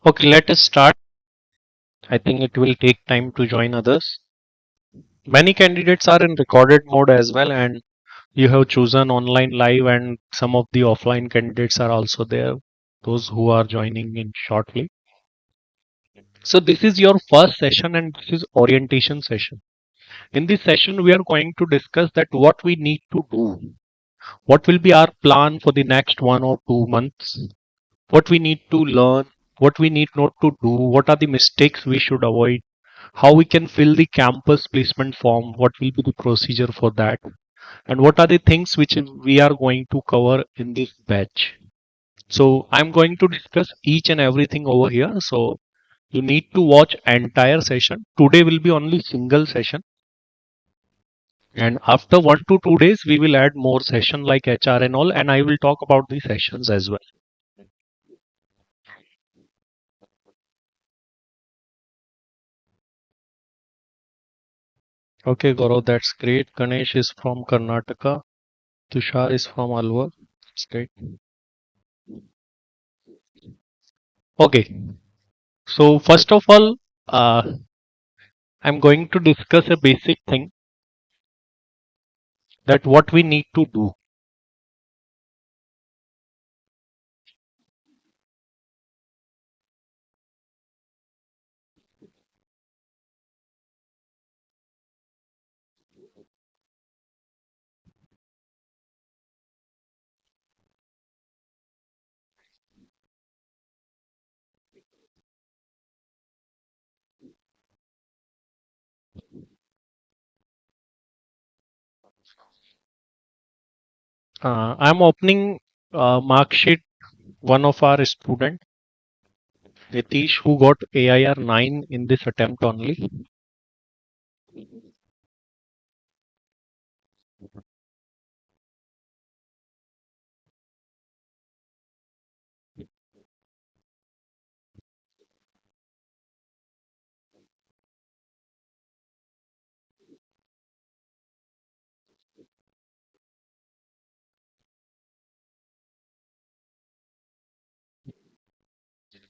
Okay, let us start. I think it will take time to join others. Many candidates are in recorded mode as well, and you have chosen online live, and some of the offline candidates are also there, those who are joining in shortly. So, this is your first session, and this is orientation session. In this session, we are going to discuss that what we need to do, what will be our plan for the next 1 or 2 months, what we need to learn, what we need not to do, what are the mistakes we should avoid, how we can fill the campus placement form, what will be the procedure for that, and what are the things which we are going to cover in this batch. So I'm going to discuss each and everything over here. So you need to watch entire session. Today will be only single session, and after 1 to 2 days we will add more session like HR and all, and I will talk about the sessions as well. Okay, Gaurav, that's great. Ganesh is from Karnataka. Tushar is from Alwar. That's great. Okay, so first of all, I'm going to discuss a basic thing that what we need to do. I'm opening mark sheet one of our student, Nitish, who got AIR 9 in this attempt only.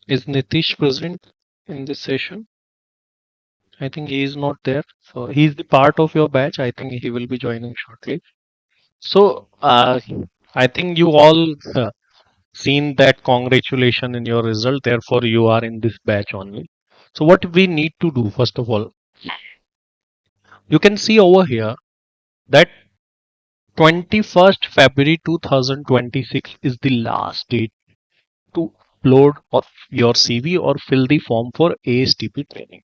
Is Nitish present in this session? I think he is not there. So he is the part of your batch. I think he will be joining shortly. So I think you all seen that congratulation in your result. Therefore, you are in this batch only. So what we need to do first of all, you can see over here that 21st February 2026 is the last date to upload of your CV or fill the form for ASTP training.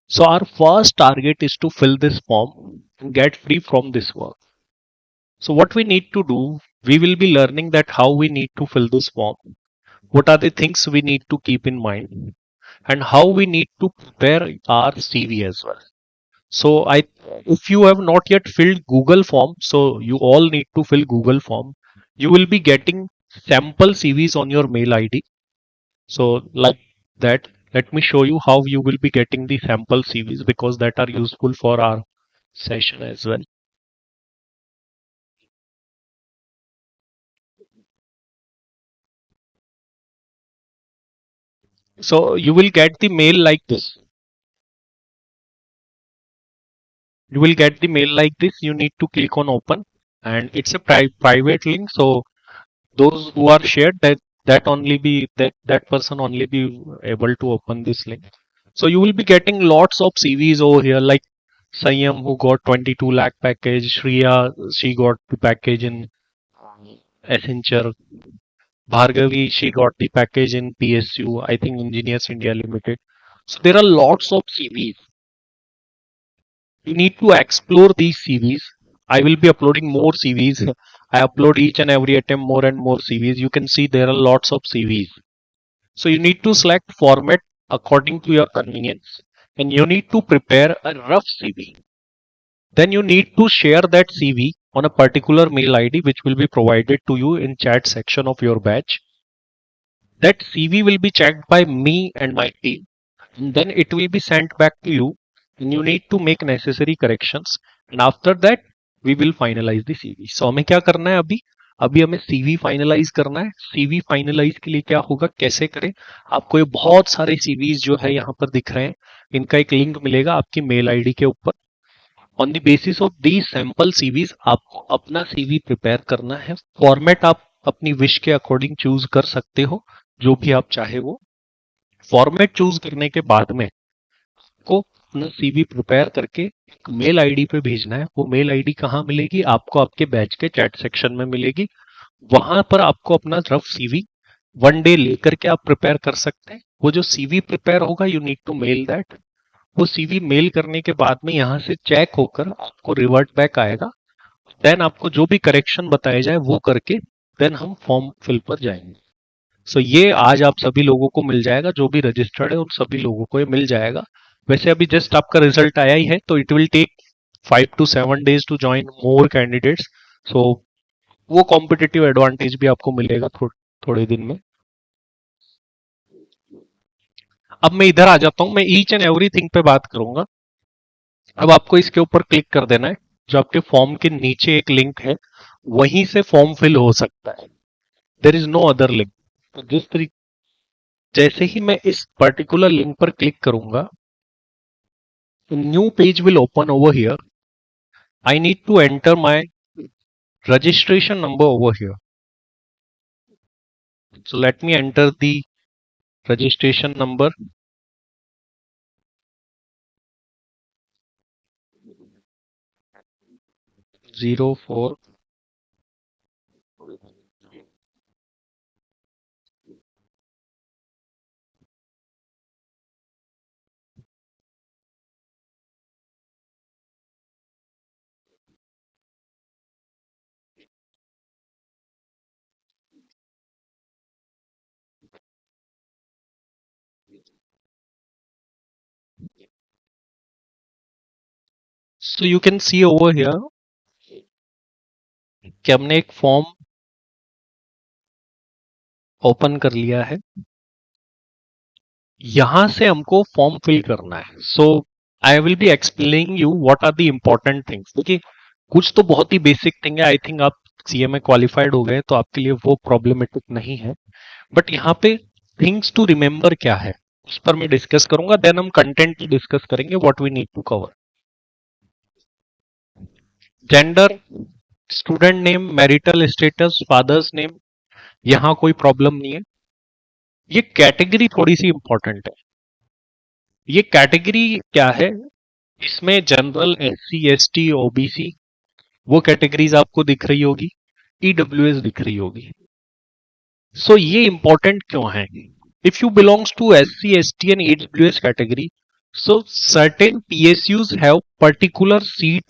So our first target is to fill this form and get free from this work. So what we need to do, we will be learning that how we need to fill this form, what are the things we need to keep in mind, and how we need to prepare our CV as well. So if you have not yet filled Google form, so you all need to fill Google form. You will be getting sample CVs on your mail ID. So like that, let me show you how you will be getting the sample CVs because that are useful for our session as well. So you will get the mail like this. You will get the mail like this. You need to click on open, and it's a private link. So those who are shared, that person only be able to open this link. So you will be getting lots of CVs over here, like Sayam, who got 22 lakh package. Shriya, she got the package in Accenture. Bhargavi, she got the package in PSU, I think Engineers India Limited. So there are lots of CVs. You need to explore these CVs. I will be uploading more CVs. I upload each and every attempt more and more CVs. You can see there are lots of CVs. So you need to select format according to your convenience, and you need to prepare a rough CV. Then you need to share that CV on a particular mail ID which will be provided to you in chat section of your batch. That CV will be checked by me and my team, and then it will be sent back to you, and you need to make necessary corrections, and after that we will finalize the CV. So हमें क्या करना है अभी, अभी हमें CV finalise करना है। CV finalise के लिए क्या होगा, कैसे करें, आपको ये बहुत सारे सीवीज जो है यहाँ पर दिख रहे हैं, इनका एक लिंक मिलेगा आपकी मेल आईडी के ऊपर। On the basis of the sample CVs आपको अपना सीवी प्रिपेयर करना है। फॉर्मेट आप अपनी विश के अकॉर्डिंग चूज कर सकते हो, जो भी आप चाहे वो। फॉर्मेट चूज करने के बाद में को अपना सीवी प्रिपेयर करके एक मेल आईडी पे भेजना है। वो मेल आईडी कहाँ मिलेगी, आपको आपके बैच के चैट सेक्शन में मिलेगी। वहां पर आपको अपना रफ सीवी 1 डे लेकर के आप प्रिपेयर कर सकते हैं। वो जो सीवी प्रिपेयर होगा, you need to mail that. वो सीवी मेल करने के बाद में यहाँ से चेक होकर आपको रिवर्ट बैक आएगा। देन आपको जो भी करेक्शन बताया जाए वो करके देन हम फॉर्म फिल पर जाएंगे। सो ये आज आप सभी लोगों को मिल जाएगा, जो भी रजिस्टर्ड है उन सभी लोगों को ये मिल जाएगा। वैसे अभी जस्ट आपका रिजल्ट आया ही है, तो it will take 5 to 7 days to join more candidates. So वो कॉम्पिटिटिव एडवांटेज भी आपको मिलेगा थोड़े दिन में। अब मैं इधर आ जाता हूं, मैं ईच एंड एवरीथिंग पे बात करूंगा। अब आपको इसके ऊपर क्लिक कर देना है। जो आपके फॉर्म के नीचे एक लिंक है, वहीं से फॉर्म फिल हो सकता है। There is no other link. तो जिस तरीके, जैसे ही मैं इस पर्टिकुलर लिंक पर क्लिक करूंगा, new page will open over here. I need to enter my registration number over here. So let me enter the registration number 04. So you can see over here कि हमने एक form open कर लिया है। यहां से हमको फॉर्म फिल करना है। So I will be explaining you what are the important things. देखिए, कुछ तो बहुत ही बेसिक थिंग है। आई थिंक आप सीएमए क्वालिफाइड हो गए तो आपके लिए वो प्रॉब्लमेटिक नहीं है। बट यहाँ पे थिंग्स टू रिमेंबर क्या है, उस पर मैं डिस्कस करूंगा। देन हम कंटेंट डिस्कस करेंगे, what we need to cover. Gender, student name, marital status, father's name, यहां कोई प्रॉब्लम नहीं है। ये कैटेगरी थोड़ी सी इंपॉर्टेंट है। ये कैटेगरी क्या है, इसमें जनरल, एससी, एसटी, ओबीसी, वो कैटेगरीज आपको दिख रही होगी, ईडब्ल्यूएस दिख रही होगी। सो ये इंपॉर्टेंट क्यों है? If you belongs to SC, ST and EWS category, so certain PSUs have particular seat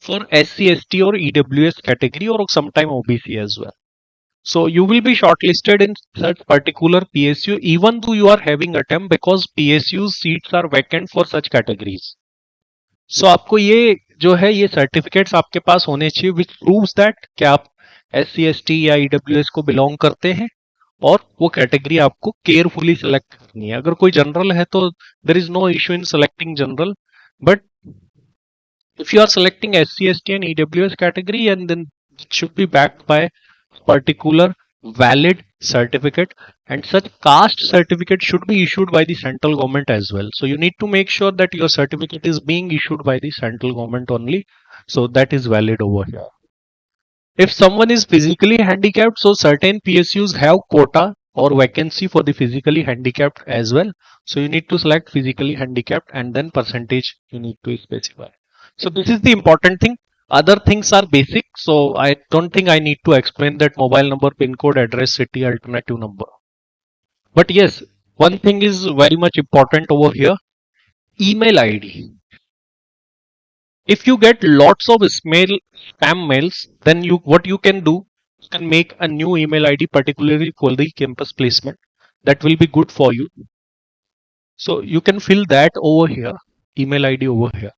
for SC, ST or EWS category or sometime OBC as well. So you will be shortlisted in such particular PSU even though you are having attempt, because PSU seats are vacant for such categories. So आपको ये जो है, ये certificates आपके पास होने चाहिए विच proves that कि आप SC, ST या EWS को बिलोंग करते हैं, और वो कैटेगरी आपको केयरफुली सेलेक्ट करनी है। अगर कोई जनरल है तो there is no issue in selecting general, but if you are selecting SC, ST and EWS category, and then it should be backed by particular valid certificate, and such caste certificate should be issued by the central government as well. So you need to make sure that your certificate is being issued by the central government only, so that is valid over here. If someone is physically handicapped, so certain PSUs have quota or vacancy for the physically handicapped as well. So you need to select physically handicapped and then percentage you need to specify. So this is the important thing. Other things are basic. So I don't think I need to explain that mobile number, pin code, address, city, alternative number. But yes, one thing is very much important over here. Email ID. If you get lots of spam mails, then what you can do, you can make a new email ID particularly for the campus placement. That will be good for you. So you can fill that over here, email ID over here.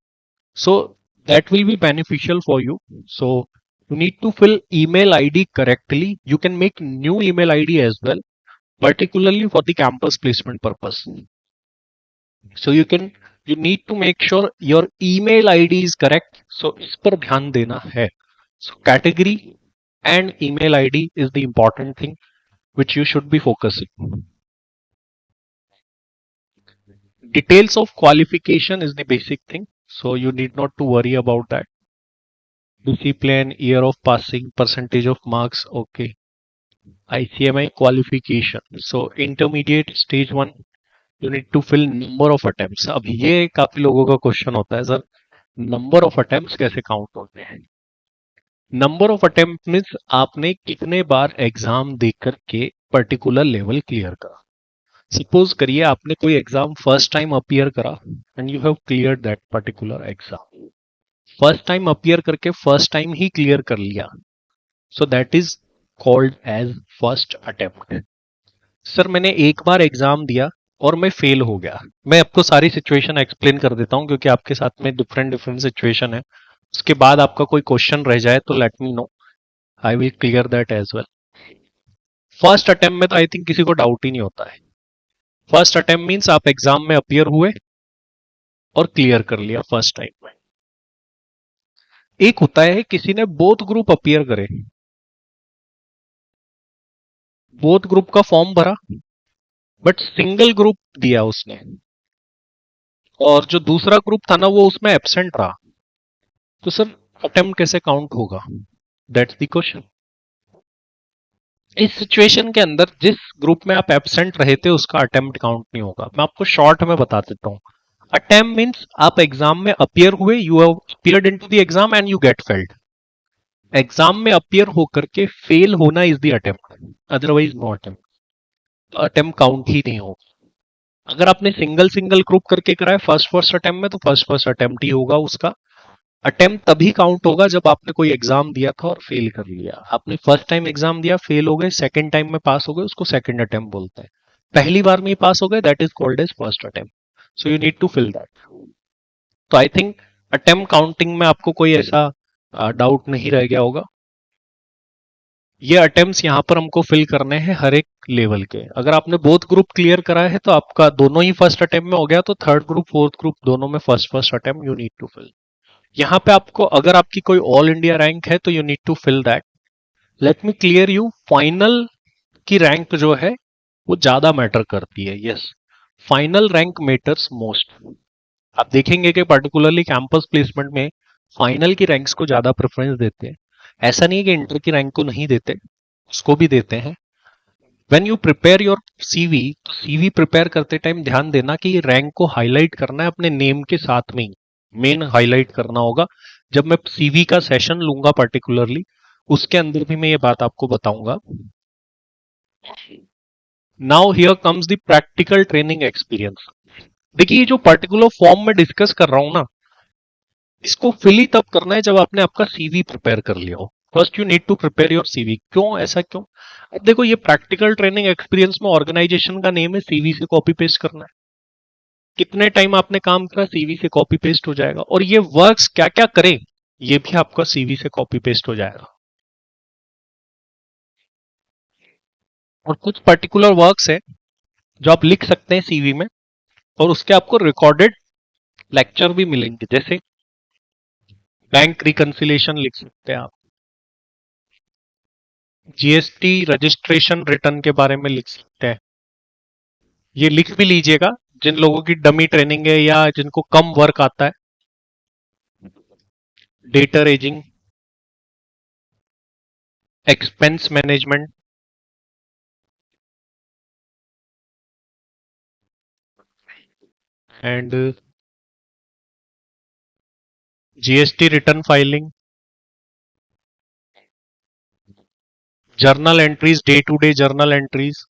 So that will be beneficial for you. So you need to fill email ID correctly. You can make new email ID as well, particularly for the campus placement purpose. So you need to make sure your email ID is correct. So इस पर ध्यान देना है. So category, and email ID is the important thing which you should be focusing. Details of qualification is the basic thing, so you need not to worry about that. Discipline, year of passing, percentage of marks, okay. ICMI qualification, so intermediate stage 1 you need to fill number of attempts. अब ये काफी लोगों का question होता है sir, number of attempts कैसे count होते हैं? नंबर ऑफ अटेम्प्ट मीन्स आपने कितने बार एग्जाम देकर के पर्टिकुलर लेवल क्लियर करा. सपोज करिए आपने कोई एग्जाम फर्स्ट टाइम अपियर करा and you have clear that particular exam. First time appear करके फर्स्ट टाइम ही क्लियर कर लिया, so that is called as first attempt. Sir मैंने एक बार एग्जाम दिया और मैं फेल हो गया. मैं आपको सारी सिचुएशन एक्सप्लेन कर देता हूं क्योंकि आपके साथ में डिफरेंट डिफरेंट सिचुएशन है. उसके बाद आपका कोई क्वेश्चन रह जाए तो let me know, I will clear that as well. First attempt में तो आई थिंक किसी को डाउट ही नहीं होता है. फर्स्ट अटेम्प्ट मीन्स आप एग्जाम में अपियर हुए और क्लियर कर लिया फर्स्ट टाइम में. एक होता है किसी ने बोथ ग्रुप अपियर करे, बोथ ग्रुप का फॉर्म भरा बट सिंगल ग्रुप दिया उसने, और जो दूसरा ग्रुप था ना वो उसमें एब्सेंट रहा, तो सर अटेम्प्ट कैसे काउंट होगा? That's the question. इस सिचुएशन के अंदर जिस ग्रुप में आप एब्सेंट रहे थे उसका अटेम्प्ट काउंट नहीं होगा. मैं आपको शॉर्ट में बता देता हूं. अटेम्प्ट मीन्स आप एग्जाम में अपियर हुए, you have appeared into the exam and you get failed. Exam में अपियर होकर के फेल होना is the attempt, otherwise no attempt. Attempt count ही नहीं होगा. अगर आपने सिंगल सिंगल ग्रुप करके कराया फर्स्ट फर्स्ट अटेम्प्ट में तो फर्स्ट फर्स्ट अटेम्प्ट ही होगा उसका. अटेम्प्ट तभी काउंट होगा जब आपने कोई एग्जाम दिया था और फेल कर लिया. आपने फर्स्ट टाइम एग्जाम दिया, फेल हो गए, सेकंड टाइम में पास हो गए, उसको सेकंड अटेम्प्ट बोलते हैं. पहली बार में ही पास हो गए, that is called as first attempt. So you need to fill that. तो आई थिंक अटेम्प्ट काउंटिंग में आपको कोई ऐसा डाउट नहीं रह गया होगा. ये अटेम्प्ट्स यहाँ पर हमको फिल करने हैं हर एक लेवल के. अगर आपने बोथ ग्रुप क्लियर करा है तो आपका दोनों ही फर्स्ट अटेम्प्ट में हो गया, तो थर्ड ग्रुप फोर्थ ग्रुप दोनों में first first attempt you need to fill. यहाँ पे आपको अगर आपकी कोई ऑल इंडिया रैंक है तो you need to fill that. Let me clear you, final की रैंक जो है वो ज्यादा मैटर करती है. Yes, final rank matters most. आप देखेंगे कि पर्टिकुलरली कैंपस प्लेसमेंट में फाइनल की रैंक्स को ज्यादा प्रेफरेंस देते हैं. ऐसा नहीं है कि इंटर की रैंक को नहीं देते, उसको भी देते हैं. When you prepare your CV, तो सीवी प्रिपेयर करते टाइम ध्यान देना कि ये रैंक को हाईलाइट करना है अपने नेम के साथ में ही, मेन हाईलाइट करना होगा. जब मैं सीवी का सेशन लूंगा पर्टिकुलरली, उसके अंदर भी मैं ये बात आपको बताऊंगा. Now here comes the practical training experience. देखिए ये जो पर्टिकुलर फॉर्म में डिस्कस कर रहा हूं ना, इसको फिल ही तब करना है जब आपने आपका सीवी प्रिपेयर कर लिया हो. First you need to prepare your CV. क्यों, ऐसा क्यों? अब देखो ये प्रैक्टिकल ट्रेनिंग एक्सपीरियंस में ऑर्गेनाइजेशन का नेम है, सीवी से कॉपी पेस्ट करना है. कितने टाइम आपने काम करा, सीवी से कॉपी पेस्ट हो जाएगा. और ये वर्क्स क्या क्या करें, ये भी आपका सीवी से कॉपी पेस्ट हो जाएगा. और कुछ पर्टिकुलर वर्क्स है जो आप लिख सकते हैं सीवी में, और उसके आपको रिकॉर्डेड लेक्चर भी मिलेंगे. जैसे बैंक रिकंसिलेशन लिख सकते हैं आप, जीएसटी रजिस्ट्रेशन रिटर्न के बारे में लिख सकते हैं. ये लिख भी लीजिएगा जिन लोगों की डमी ट्रेनिंग है या जिनको कम वर्क आता है. Debtor ageing, expense management, and GST return filing, journal entries, day to day journal entries,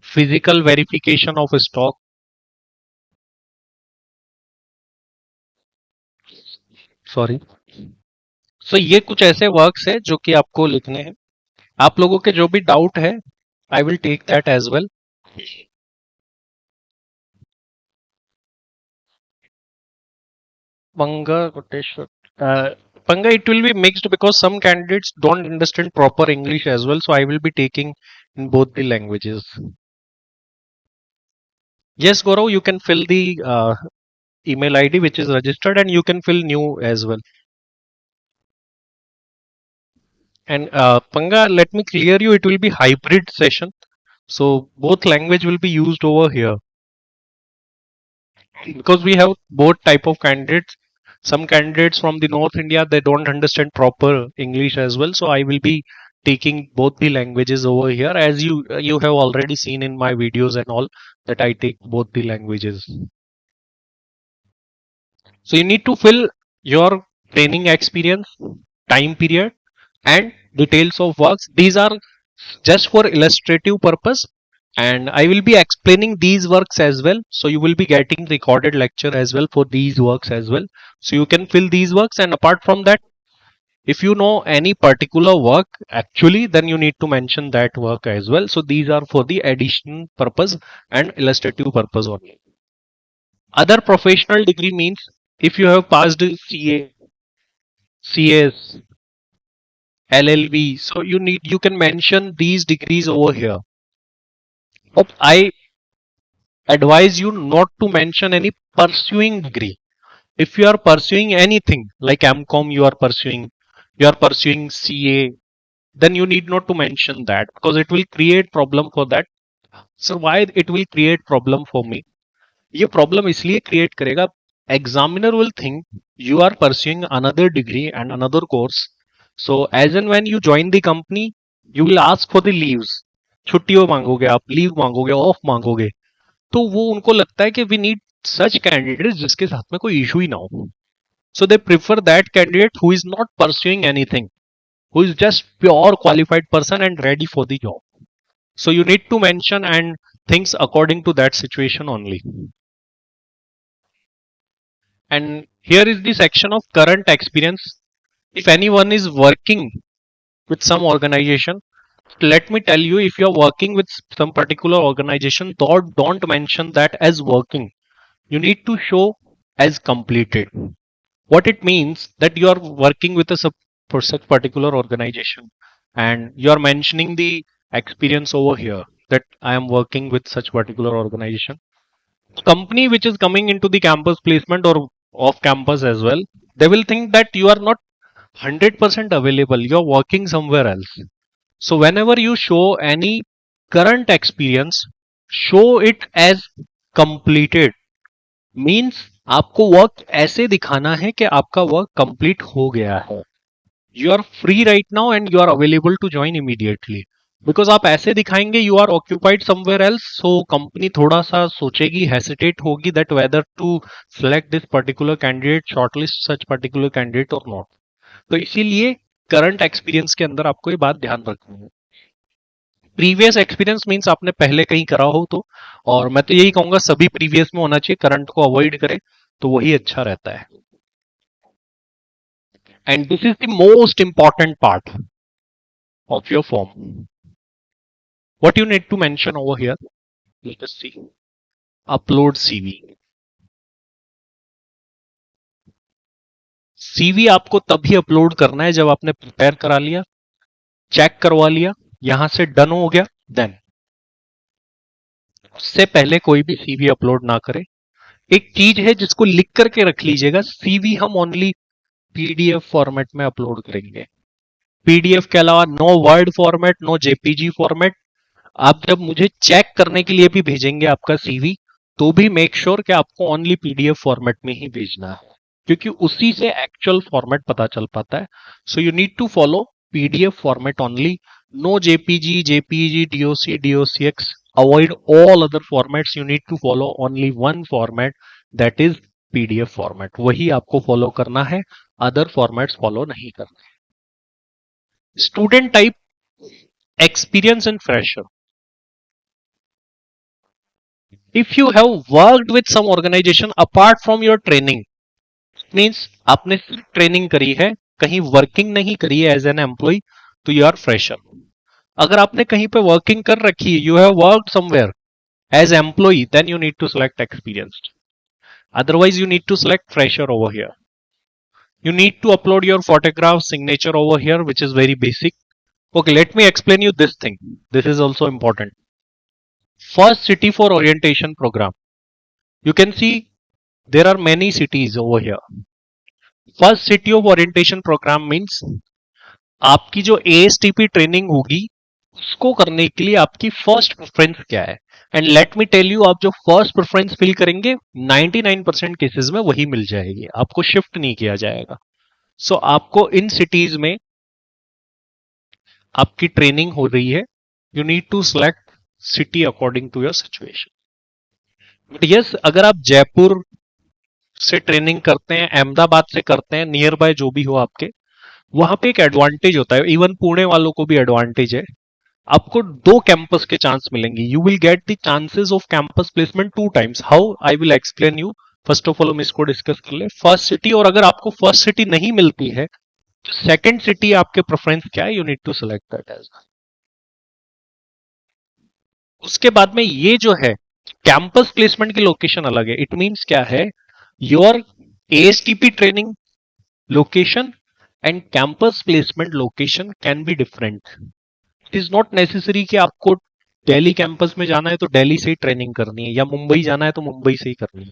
physical verification of stock. Sorry. So ये कुछ ऐसे वर्क्स है जो कि आपको लिखने हैं. आप लोगों के जो भी डाउट है, I will take that as well. Panga, Koteshwar. Panga, it will be mixed because some candidates don't understand proper English as well. So I will be taking in both the languages. Yes, Gaurav, you can fill the email ID which is registered, and you can fill new as well. And Panga, let me clear you, it will be hybrid session. So both language will be used over here because we have both type of candidates. Some candidates from the North India, they don't understand proper English as well. So I will be taking both the languages over here, as you have already seen in my videos and all, that I take both the languages. So you need to fill your training experience, time period, and details of works. These are just for illustrative purpose, and I will be explaining these works as well. So you will be getting recorded lecture as well for these works as well. So you can fill these works, and apart from that, if you know any particular work actually, then you need to mention that work as well. So these are for the addition purpose and illustrative purpose only. Other professional degree means if you have passed CA, CS, LLB, so you can mention these degrees over here. But I advise you not to mention any pursuing degree. If you are pursuing anything like MCOM, you are pursuing CA, then you need not to mention that because it will create problem for that. So why it will create problem for me? ये problem इसलिए create करेगा, examiner will think you are pursuing another degree and another course. So as and when you join the company, you will ask for the leaves. छुट्टियों मांगोगे, आप leave मांगोगे, of मांगोगे, तो वो उनको लगता है कि वी नीड सच कैंडिडेट जिसके साथ में कोई इशू ही ना हो. So they prefer that candidate who is not pursuing anything, who is just pure qualified person and ready for the job. So you need to mention and things according to that situation only. And here is the section of current experience. If anyone is working with some organization, let me tell you, if you are working with some particular organization, don't mention that as working. You need to show as completed. What it means that you are working with a for such particular organization, and you are mentioning the experience over here that I am working with such particular organization. Company which is coming into the campus placement or off campus as well, they will think that you are not 100% available, you are working somewhere else. So whenever you show any current experience, show it as completed. Means आपको work ऐसे दिखाना है कि आपका work complete हो गया है. You are free right now and you are available to join immediately. Because आप ऐसे दिखाएंगे you are occupied somewhere else, so company थोड़ा सा सोचेगी, हेसिटेट होगी that whether to select this particular candidate, shortlist such particular candidate और not. तो इसीलिए करंट एक्सपीरियंस के अंदर आपको ये बात ध्यान रखनी है. प्रीवियस एक्सपीरियंस मींस आपने पहले कहीं करा हो तो, और मैं तो यही कहूंगा सभी प्रीवियस में होना चाहिए, करंट को अवॉइड करें तो वही अच्छा रहता है. And this is the most important part of your form. What you need to mention over here, let us see. Upload CV. CV आपको तभी अपलोड करना है जब आपने प्रिपेयर करा लिया, चेक करवा लिया, यहां से डन हो गया, देन. उससे पहले कोई भी CV अपलोड ना करे. एक चीज है जिसको लिख करके रख लीजिएगा, CV हम ओनली PDF फॉर्मेट में अपलोड करेंगे. PDF के अलावा no word format, no JPG format. आप जब मुझे चेक करने के लिए भी भेजेंगे आपका CV, तो भी मेक श्योर कि आपको ओनली PDF फॉर्मेट में ही भेजना है, क्योंकि उसी से एक्चुअल फॉर्मेट पता चल पाता है. So you need to follow PDF format only. No JPG, DOC, DOCX. Avoid all other formats. You need to follow only one format, that is PDF format. वही आपको फॉलो करना है, अदर फॉर्मेट्स फॉलो नहीं करना है. Student type, experience and fresher. If you have worked with some organization apart from your training, means आपने सिर्फ training करी है, कहीं वर्किंग नहीं करी है एज एन एम्प्लॉय, तो यू आर फ्रेशर. अगर आपने कहीं पे वर्किंग कर रखी है, you have worked somewhere as employ, then you need to select experienced. Otherwise you need to select fresher over here. You need to upload your photograph signature over here, which is very basic. Okay, let me explain you this thing. This is also important. First city for orientation program. You can see There are many cities over here. First city of orientation program means आपकी जो ASTP training होगी उसको करने के लिए आपकी first preference क्या है. And let me tell you, आप जो फर्स्ट प्रेफरेंस फिल करेंगे 99% केसेस में वही मिल जाएगी, आपको शिफ्ट नहीं किया जाएगा. सो आपको इन सिटीज में आपकी ट्रेनिंग हो रही है, you need to select city according to your situation. But yes, अगर आप जयपुर से ट्रेनिंग करते हैं, अहमदाबाद से करते हैं, नियर बाय जो भी हो आपके, वहां पे एक एडवांटेज होता है, इवन पुणे वालों को भी एडवांटेज है. आपको दो कैंपस के चांस मिलेंगे. You will get the chances off campus placement two times. How, I will explain you. First of all हम इसको डिस्कस कर ले फर्स्ट सिटी. और अगर आपको फर्स्ट सिटी नहीं मिलती है तो सेकंड सिटी आपके प्रेफरेंस क्या है, you need to select that as. उसके बाद में ये जो है कैंपस प्लेसमेंट की लोकेशन अलग है. इट मींस क्या है, your ASTP training location and campus placement location can be different. It is not necessary कि आपको दिल्ली कैंपस में जाना है तो दिल्ली से ही ट्रेनिंग करनी है, या मुंबई जाना है तो मुंबई से ही करनी है.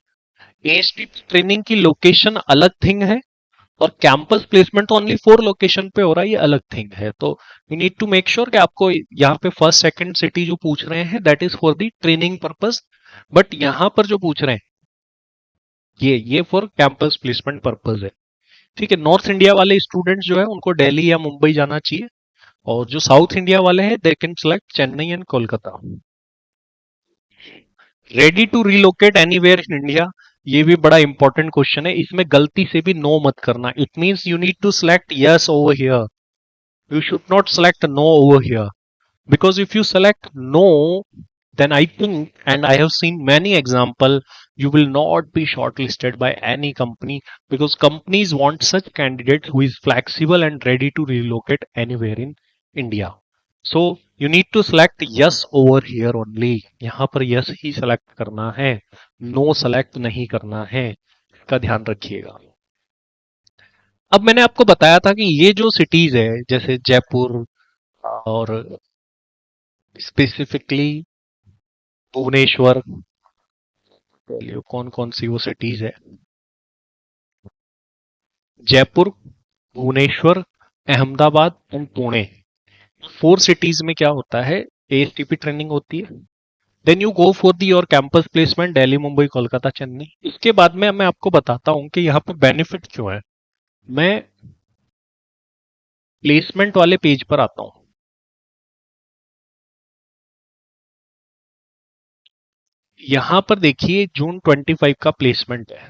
एएसटीपी ट्रेनिंग की लोकेशन अलग थिंग है, और कैंपस प्लेसमेंट तो ओनली 4 लोकेशन पे हो रहा है, ये अलग थिंग है. तो you need to make sure कि आपको यहाँ पे फर्स्ट सेकंड सिटी जो पूछ रहे हैं that is for the training purpose. But यहाँ पर जो पूछ रहे हैं ये फॉर कैंपस प्लेसमेंट पर्पस है. ठीक है. नॉर्थ इंडिया वाले स्टूडेंट्स जो है उनको दिल्ली या मुंबई जाना चाहिए, और जो साउथ इंडिया वाले हैं they can select Chennai and Kolkata. Ready to relocate anywhere in India, ये भी बड़ा इंपॉर्टेंट क्वेश्चन है. इसमें गलती से भी नो मत करना. It means you need to select yes over here. You should not select no over here, because if you select no, then I think, and I have seen many example, you will not be shortlisted by any company, because companies want such candidate who is flexible and ready to relocate anywhere in India. So you need to select yes over here only. यहाँ पर yes ही select करना है, no select नहीं करना है, इसका ध्यान रखिएगा. अब मैंने आपको बताया था कि ये जो सिटीज है जैसे जयपुर और स्पेसिफिकली भुवनेश्वर, कौन कौन सी वो सिटीज है, जयपुर, भुवनेश्वर, अहमदाबाद एंड पुणे. 4 सिटीज में क्या होता है, एएसटीपी ट्रेनिंग होती है. Then you go for the your campus placement Delhi, Mumbai, Kolkata, Chennai. इसके बाद में मैं आपको बताता हूं कि यहाँ पे बेनिफिट क्यों है. मैं प्लेसमेंट वाले पेज पर आता हूं. यहां पर देखिए जून 25 का प्लेसमेंट है,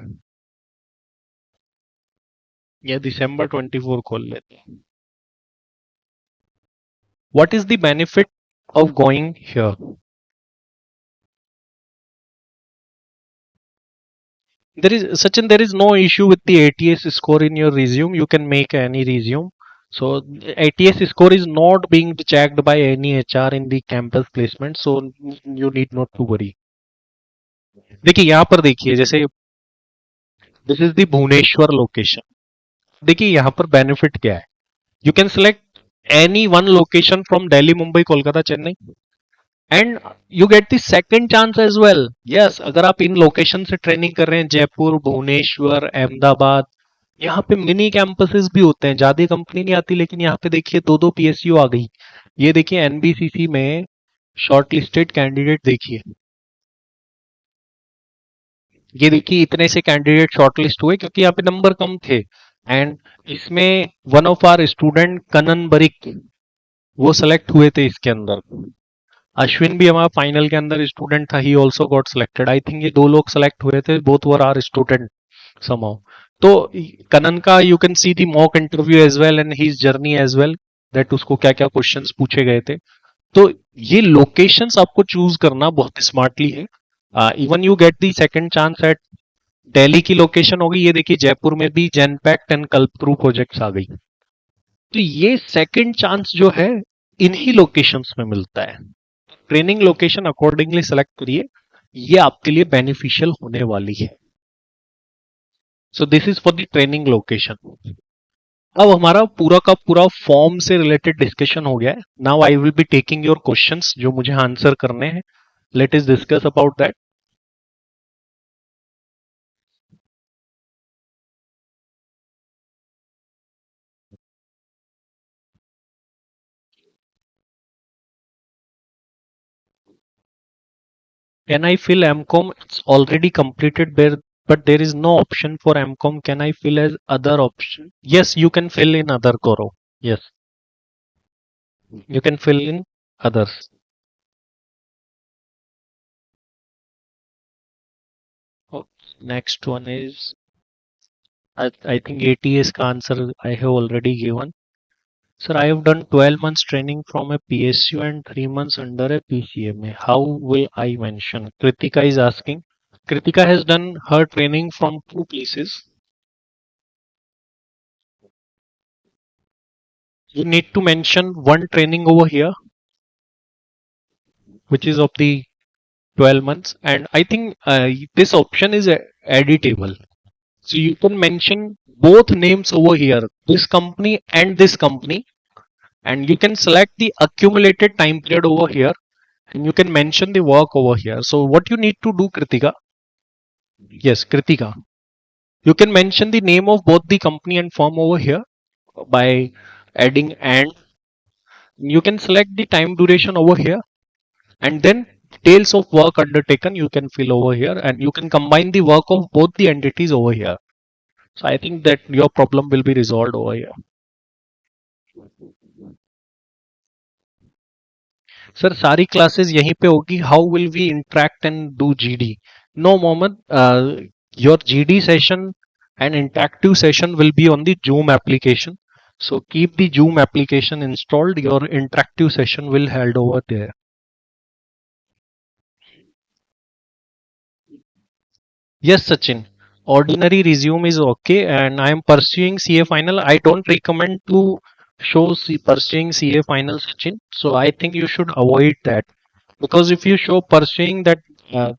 या दिसंबर 24 खोल लेते हैं. What is the benefit of going here? There is Sachin, there is no issue with the ATS score in your resume. You can make any resume. So ATS score is not being checked by any HR in the campus placement. So you need not to worry. देखिए यहाँ पर देखिए, जैसे this is the Bhubaneswar location. देखिए यहाँ पर benefit क्या है, you can select any one location from Delhi, Mumbai, Kolkata, Chennai, and you get the second chance as well. Yes, अगर आप इन लोकेशन से ट्रेनिंग कर रहे हैं, जयपुर, भुवनेश्वर, अहमदाबाद, यहाँ पे मिनी कैंपसेस भी होते हैं, ज्यादा कंपनी नहीं आती, लेकिन यहाँ पे देखिए दो दो पीएसयू आ गई. ये देखिए एनबीसीसी में शॉर्ट लिस्टेड कैंडिडेट देखिए, ये देखिए इतने से कैंडिडेट शॉर्टलिस्ट हुए क्योंकि यहाँ पे नंबर कम थे. एंड इसमें one of our student Kanan Barik वो सेलेक्ट हुए थे इसके अंदर. अश्विन भी हमारा फाइनल के अंदर स्टूडेंट था, he also got selected. I think ये दो लोग सेलेक्ट हुए थे, both were are student somehow. तो कनन का you can see the mock interview as well and his journey as well, that उसको क्या क्या क्वेश्चंस पूछे गए थे. तो ये लोकेशंस आपको चूज करना बहुत स्मार्टली है. Even you get the second chance at Delhi की लोकेशन होगी, ये देखिए जयपुर में भी जेनपैक्ट एंड कल्पतरू प्रोजेक्ट्स आ गई. तो ये सेकंड चांस जो है इन्हीं लोकेशंस में मिलता है. ट्रेनिंग लोकेशन अकॉर्डिंगली सेलेक्ट करिए, ये आपके लिए बेनिफिशियल होने वाली है. So this is for the training location. अब हमारा पूरा का पूरा फॉर्म से रिलेटेड डिस्कशन हो गया है. Now I will be taking your questions जो मुझे आंसर करने हैं. Let us discuss about that. Can I fill MCOM? It's already completed there, but there is no option for MCOM. Can I fill as other option? Yes, you can fill in other Goro. Yes, you can fill in others. Oh, next one is I think ATS का answer I have already given. Sir, I have done 12 months training from a PSU and 3 months under a PCMA. How will I mention? Kritika is asking. Kritika has done her training from two places. You need to mention one training over here, which is of the 12 months. And I think this option is editable. So you can mention both names over here, this company and this company. And you can select the accumulated time period over here. And you can mention the work over here. So what you need to do, Kritika, yes, Kritika. You can mention the name of both the company and firm over here by adding and you can select the time duration over here and then details of work undertaken you can fill over here and you can combine the work of both the entities over here. So I think that your problem will be resolved over here. Sir, सारी classes यहीं पे होगी. How will we interact and do GD? No, Mohammed. Your GD session and interactive session will be on the Zoom application. So keep the Zoom application installed. Your interactive session will held over there. Yes, Sachin. Ordinary resume is okay, and I am pursuing CA final. I don't recommend to show pursuing CA final, Sachin. So I think you should avoid that because if you show pursuing that,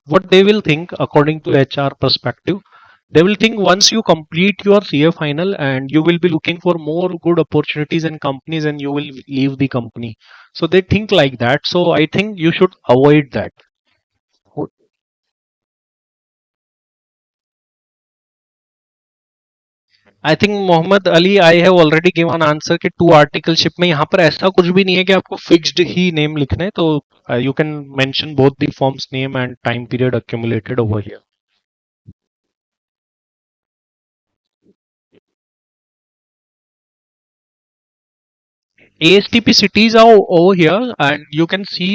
what they will think according to HR perspective, they will think once you complete your CA final and you will be looking for more good opportunities and companies and you will leave the company. So they think like that. So I think you should avoid that. I think Mohammed Ali I have already given answer कि to articleship में यहाँ पर ऐसा कुछ भी नहीं है कि आपको फिक्स्ड ही नेम लिखना है तो you can mention both the forms name and time period accumulated over here. ASTP cities are over here and you can see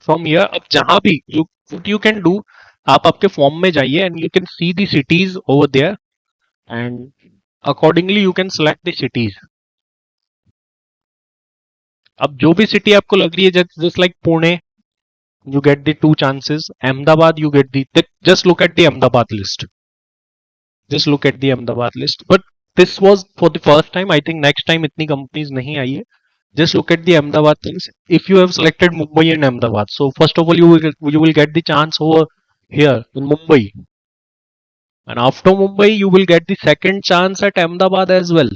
from here अब जहां भी you what you can do आप आपके form में जाइए and you can see the cities over there and accordingly you can select the cities. अब जो भी सिटी आपको लग रही है just like Pune you get the two chances. Ahmedabad, you get the just look at the Ahmedabad list. Just look at the Ahmedabad list. But this was for the first time. I think next time itni companies nahi aayi hai. Just look at the Ahmedabad things. If you have selected Mumbai and Ahmedabad, so first of all you will get the chance over here in Mumbai, and after Mumbai you will get the second chance at Ahmedabad as well.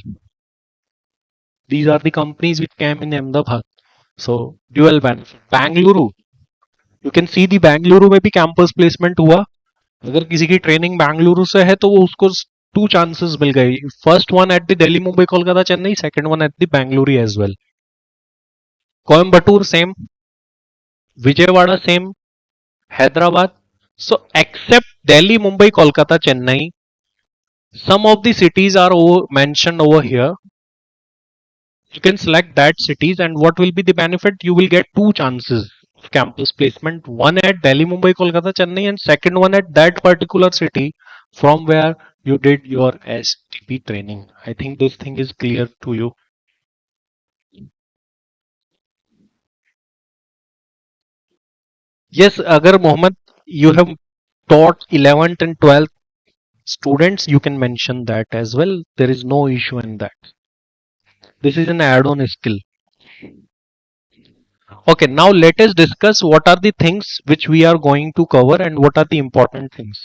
These are the companies which came in Ahmedabad. So dual benefit. Bangalore, you can see the Bangalore में भी campus placement हुआ. अगर किसी की training Bengaluru से है तो वो उसको टू चांसेस मिल गए. First one at the Delhi Mumbai Kolkata Chennai, second one at the Bengaluru as well. Coimbatore same, Vijayawada same, Hyderabad. So except Delhi, Mumbai, Kolkata, Chennai, some of the cities are mentioned over here. You can select that cities and what will be the benefit? You will get two chances of campus placement. One at Delhi, Mumbai, Kolkata, Chennai and second one at that particular city from where you did your STP training. I think this thing is clear to you. Yes, agar Mohammed, you have taught 11th and 12th students, you can mention that as well. There is no issue in that. This is an add-on skill. Okay, now let us discuss what are the things which we are going to cover and what are the important things.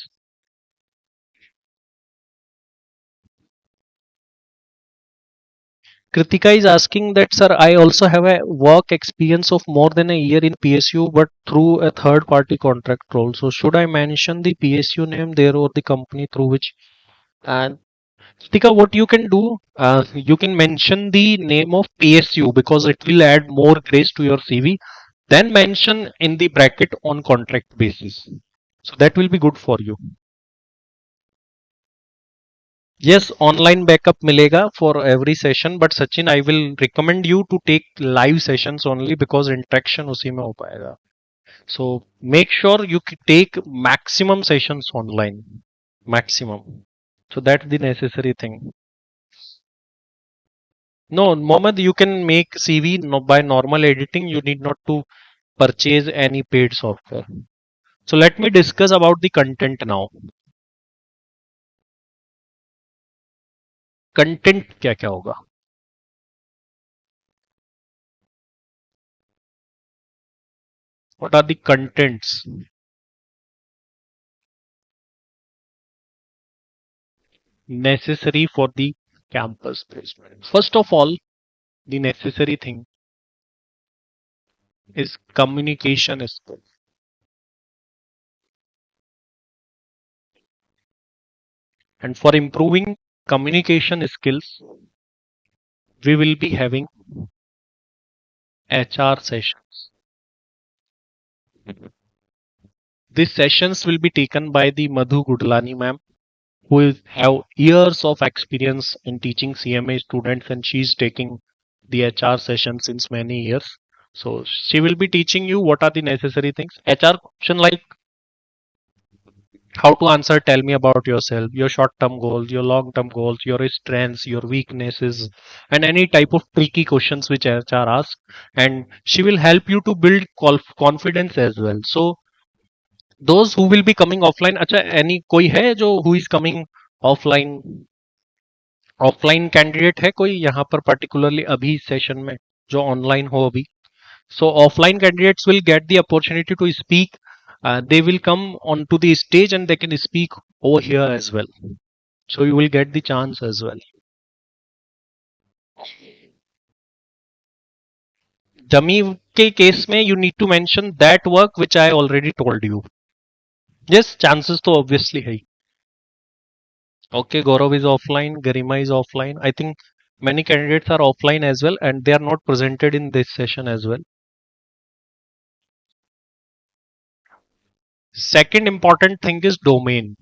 Kritika is asking that, sir, I also have a work experience of more than a year in PSU, but through a third party contract role. So, should I mention the PSU name there or the company through which? And Kritika, what you can do, you can mention the name of PSU because it will add more grace to your CV. Then mention in the bracket on contract basis. So that will be good for you. Yes, online backup milega for every session, but Sachin, I will recommend you to take live sessions only because interaction उसी में हो पाएगा. So make sure you take maximum sessions online. Maximum. So that's the necessary thing. No, Mohammed, you can make CV by normal editing. You need not to purchase any paid software. So let me discuss about the content now. Content क्या क्या होगा? What are the contents necessary for the campus placement? First of all, the necessary thing is communication skill. And for improving communication skills, we will be having HR sessions. These sessions will be taken by the Madhu Gudlani ma'am, who have years of experience in teaching CMA students, and she's taking the HR session since many years. So she will be teaching you what are the necessary things. HR question like how to answer, tell me about yourself, your short term goals, your long term goals, your strengths, your weaknesses, and any type of tricky questions which HR asks. And she will help you to build confidence as well. So those who will be coming offline, अच्छा any कोई है जो who is coming offline, offline candidate है कोई यहाँ पर particularly अभी session में जो ऑनलाइन हो अभी? So offline candidates will get the opportunity to speak. They will come onto the stage and they can speak over here as well. So you will get the chance as well. Dummy के case में you need to mention that work which I already told you. Yes, chances तो obviously है. Okay, Gaurav is offline, Garima is offline. I think many candidates are offline as well and they are not presented in this session as well. Second important thing is domain.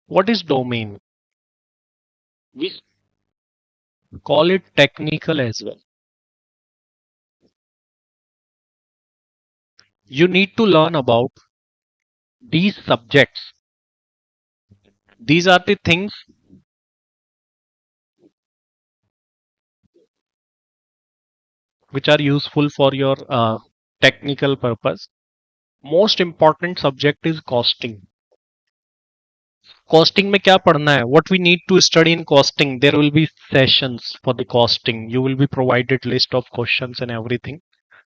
What is domain? We call it technical as well. You need to learn about these subjects. These are the things which are useful for your technical purpose. Most important subject is costing. Costing में क्या पढ़ना है? What we need to study in costing? There will be sessions for the costing. You will be provided list of questions and everything.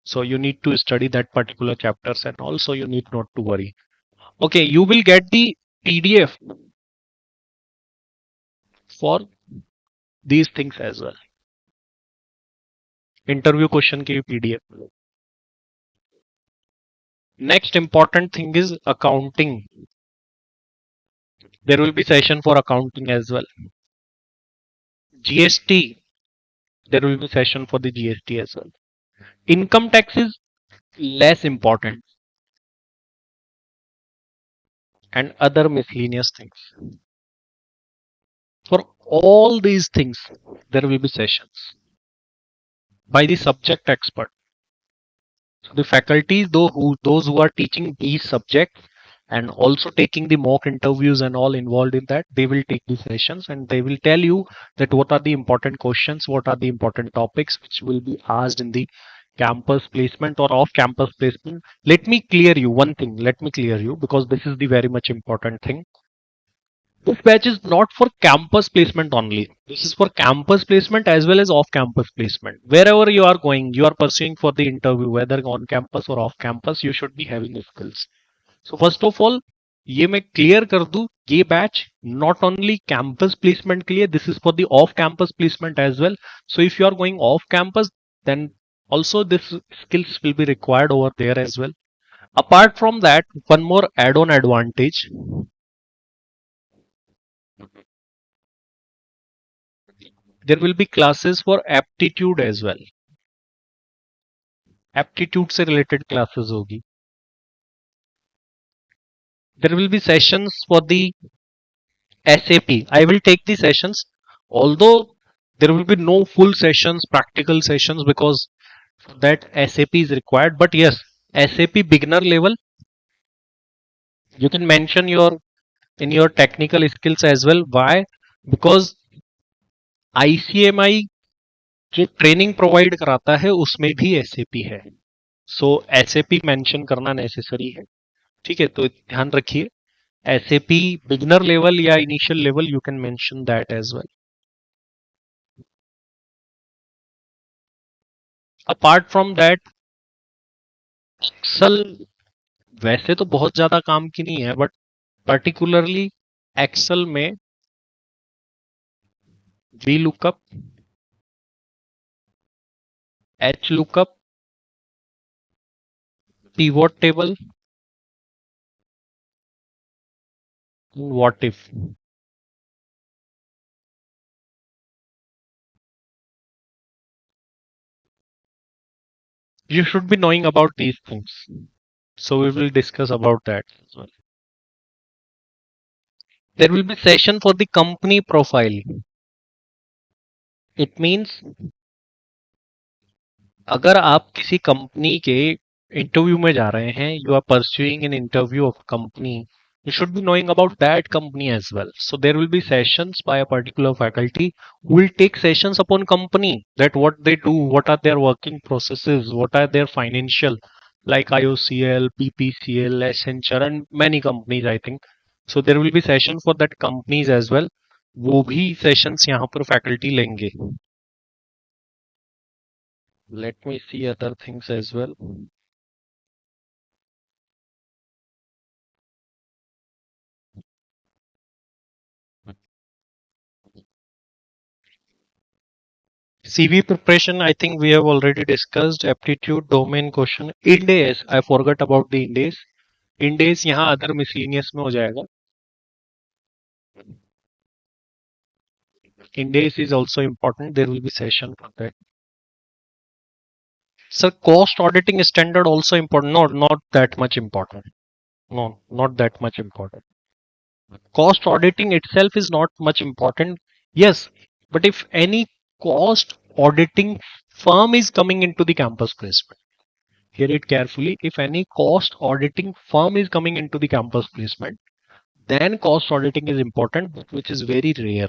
So you need to study that particular chapters, and also you need not to worry. Okay, you will get the PDF for these things as well. Interview question की PDF. Next important thing is accounting. There will be session for accounting as well. GST, there will be session for the GST as well. Income tax is less important, and other miscellaneous things. For all these things, there will be sessions by the subject expert. So the faculties, those who are teaching these subjects and also taking the mock interviews and all involved in that, they will take these sessions and they will tell you that what are the important questions, what are the important topics which will be asked in the campus placement or off campus placement. Let me clear you one thing. Let me clear you because this is the very much important thing. This batch is not for campus placement only. This is for campus placement as well as off campus placement. Wherever you are going, you are pursuing for the interview, whether on campus or off campus, you should be having the skills. So first of all, ये मैं clear कर दूं, ये batch not only campus placement के लिए, this is for the off campus placement as well. So if you are going off campus, then also this skills will be required over there as well. Apart from that, one more add-on advantage, there will be classes for aptitude as well. Aptitude से related classes होगी. There will be sessions for the SAP. I will take the sessions, although there will be no full sessions, practical sessions, because for that SAP is required. But yes, SAP beginner level, you can mention your in your technical skills as well. Why? Because ICMI जो training provide कराता है उसमें भी SAP है. So SAP mention करना necessary है. ठीक है, तो ध्यान रखिए. SAP बिगनर लेवल या initial level, you can mention that as well. Apart from that, Excel वैसे तो बहुत ज्यादा काम की नहीं है, बट पर्टिकुलरली एक्सेल में V lookup, H lookup, pivot table, what if. You should be knowing about these things. So we will discuss about that as well. There will be session for the company profile. It means अगर आप किसी company के interview में जा रहे हैं, you are pursuing an interview of company, you should be knowing about that company as well. So there will be sessions by a particular faculty who will take sessions upon company, that what they do, what are their working processes, what are their financial, like IOCL, PPCL, Accenture and many companies I think. So there will be session for that companies as well. वो भी sessions यहाँ पर faculty लेंगे. Let me see other things as well. CV preparation, I think we have already discussed. Aptitude, domain question. Ind-AS, I forgot about the Ind-AS. Ind-AS यहाँ other miscellaneous में हो जाएगा. Ind-AS is also important. There will be session for that. Sir, cost auditing standard also important. No, not that much important. No, not that much important. Cost auditing itself is not much important. Yes, but if any cost auditing firm is coming into the campus placement, hear it carefully. If any cost auditing firm is coming into the campus placement, then cost auditing is important, but which is very rare.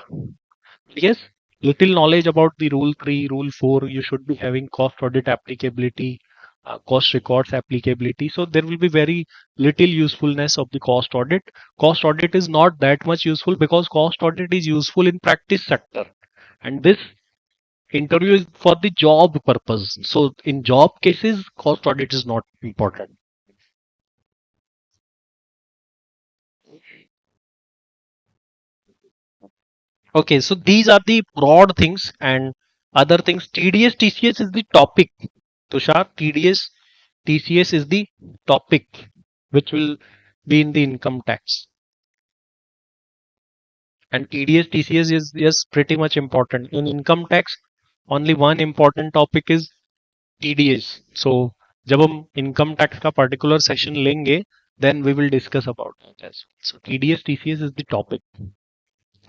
Yes, little knowledge about the rule 3, rule 4, you should be having cost audit applicability, cost records applicability. So there will be very little usefulness of the cost audit. Cost audit is not that much useful because cost audit is useful in practice sector. And this interview is for the job purpose. So in job cases, cost audit is not important. Okay, so these are the broad things and other things. TDS, TCS is the topic. Tushar, TDS, TCS is the topic which will be in the income tax. And TDS, TCS is yes pretty much important. In income tax, only one important topic is TDS. So जब हम income tax का particular session लेंगे, then we will discuss about that as well. So TDS, TCS is the topic.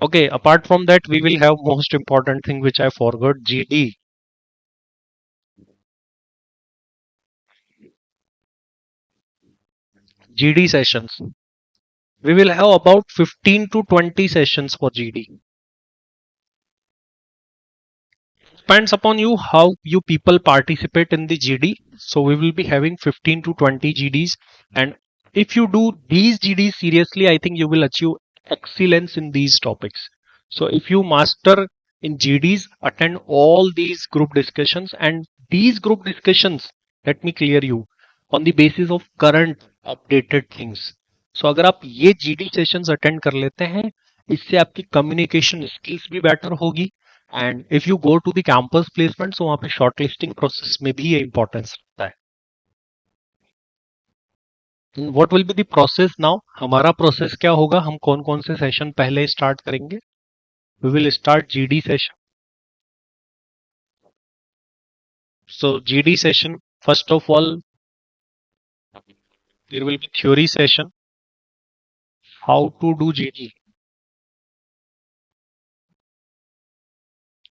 Okay, apart from that, we will have most important thing which I forgot, GD. GD sessions. We will have about 15 to 20 sessions for GD. Depends upon you how you people participate in the GD. So we will be having 15 to 20 GDs. And if you do these GDs seriously, I think you will achieve excellence in these topics. So if you master in GDs, attend all these group discussions, and these group discussions, let me clear you, on the basis of current updated things. So अगर आप ये GD sessions attend कर लेते हैं, इससे आपकी communication skills भी better होगी. And if you go to the campus placement, so वहां पे शॉर्ट लिस्टिंग प्रोसेस में भी ये इंपॉर्टेंस रखता है. What will be the process now? हमारा प्रोसेस क्या होगा? हम कौन कौन से सेशन पहले स्टार्ट करेंगे? We will start GD session. So GD session First of all, there will be theory session, how to do GD,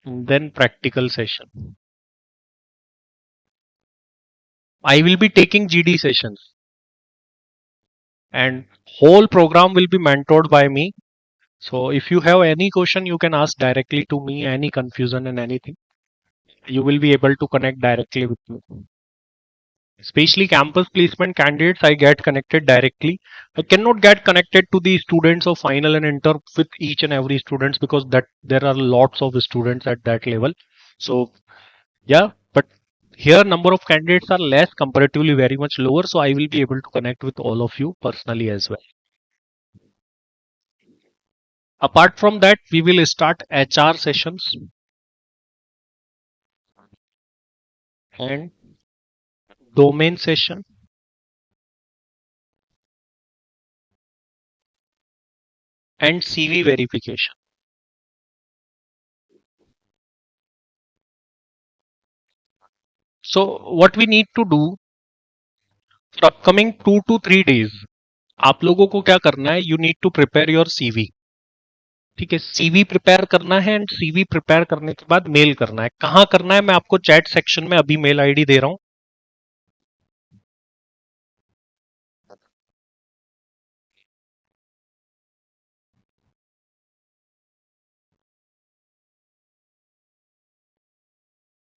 and then practical session. I will be taking GD sessions, and whole program will be mentored by me. So if you have any question, you can ask directly to me, any confusion and anything. You will be able to connect directly with me. Especially campus placement candidates, I get connected directly. I cannot get connected to the students of final and inter with each and every students, because that there are lots of students at that level. So yeah, but here number of candidates are less, comparatively very much lower. So I will be able to connect with all of you personally as well. Apart from that, we will start HR sessions and domain session and CV verification. So what we need to do for upcoming 2 to 3 days, आप लोगों को क्या करना है, you need to prepare your CV. ठीक है, CV prepare करना है, एंड सीवी प्रिपेयर करने के बाद मेल करना है. कहाँ करना है, मैं आपको चैट सेक्शन में अभी मेल आईडी दे रहा हूँ.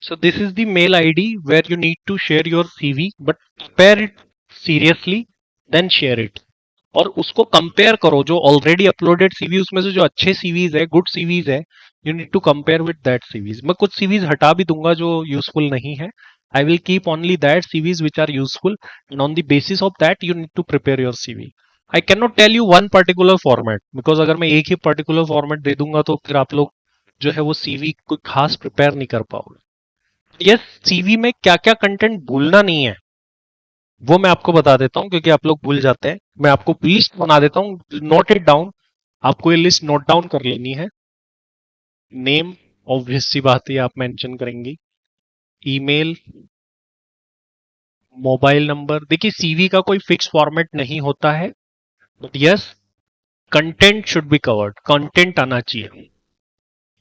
So this is the mail ID where you need to share your CV, but prepare it seriously, then share it. और उसको कंपेयर करो जो ऑलरेडी अपलोडेड सीवी, उसमें से जो अच्छे सीवीज है, गुड सीवीज है, you need to compare with that CVs. मैं कुछ सीवीज हटा भी दूंगा जो यूजफुल नहीं है. I will keep only that CVs which are useful, and on the basis of that you need to prepare your CV. I can not tell you one particular format, because अगर मैं एक ही particular format दे दूंगा तो फिर आप लोग जो है वो सीवी कोई खास प्रिपेयर नहीं कर पाओगे. यस, सीवी में क्या क्या कंटेंट भूलना नहीं है वो मैं आपको बता देता हूं, क्योंकि आप लोग भूल जाते हैं. मैं आपको लिस्ट बना देता हूं, नोट इट डाउन. आपको ये लिस्ट नोट डाउन कर लेनी है. नेम, ऑब्वियस सी बात है आप मेंशन करेंगी. Email, mobile number. देखिए, सीवी का कोई फिक्स फॉर्मेट नहीं होता है, but yes, content should be covered. Content आना चाहिए.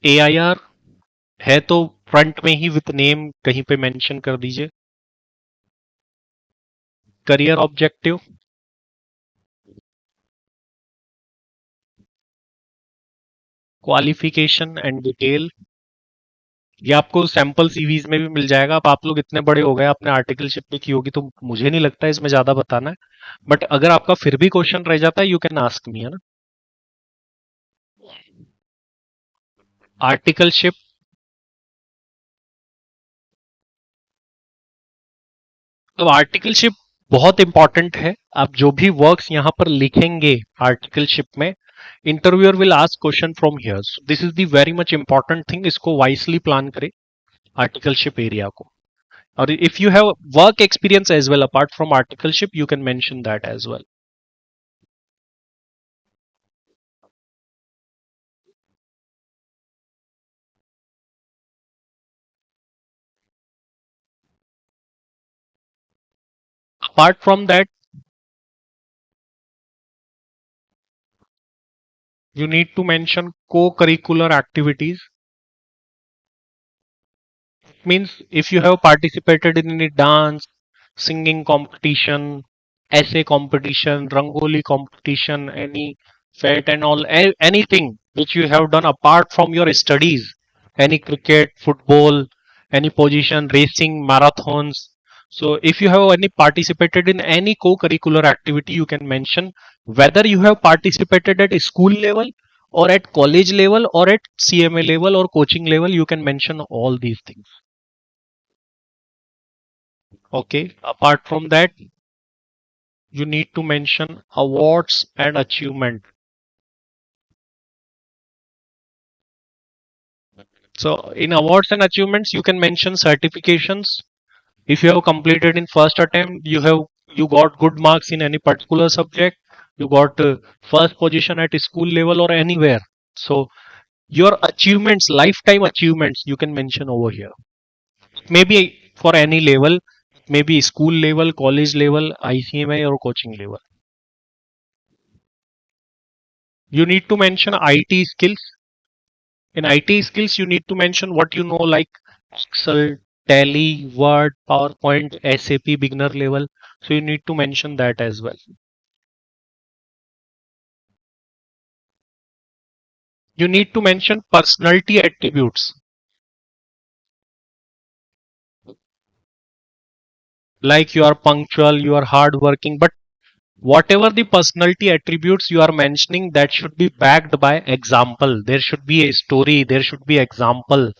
एआईआर है तो फ्रंट में ही विथ नेम कहीं पे मेंशन कर दीजिए. Career objective, qualification and detail. ये आपको सैंपल सीवीज में भी मिल जाएगा. अब आप लोग इतने बड़े हो गए, आपने आर्टिकलशिप भी की होगी, तो मुझे नहीं लगता है इसमें ज्यादा बताना है. बट अगर आपका फिर भी क्वेश्चन रह जाता है, यू कैन आस्क मी, है ना. आर्टिकलशिप, तो आर्टिकलशिप बहुत इंपॉर्टेंट है. आप जो भी वर्क्स यहाँ पर लिखेंगे आर्टिकलशिप में, interviewer will ask question from here. This is the very much important thing. इसको वाइसली प्लान करें आर्टिकलशिप एरिया को. और if you have work experience as well apart from articleship, you can mention that as well. Apart from that, you need to mention co-curricular activities. It means if you have participated in any dance, singing competition, essay competition, rangoli competition, any fete and all, anything which you have done apart from your studies, any cricket, football, any position, racing, marathons. So if you have any participated in any co-curricular activity, you can mention whether you have participated at school level or at college level or at CMA level or coaching level. You can mention all these things. Okay. Apart from that, you need to mention awards and achievement. So in awards and achievements, you can mention certifications. If you have completed in first attempt, you got good marks in any particular subject, you got first position at school level or anywhere. So your achievements, lifetime achievements, you can mention over here. Maybe for any level, maybe school level, college level, ICMI or coaching level. You need to mention IT skills. In IT skills, you need to mention what you know, like Excel, Tally, Word, PowerPoint, SAP beginner level. So you need to mention that as well. You need to mention personality attributes, like you are punctual, you are hardworking, but whatever the personality attributes you are mentioning, that should be backed by example. There should be a story, there should be example.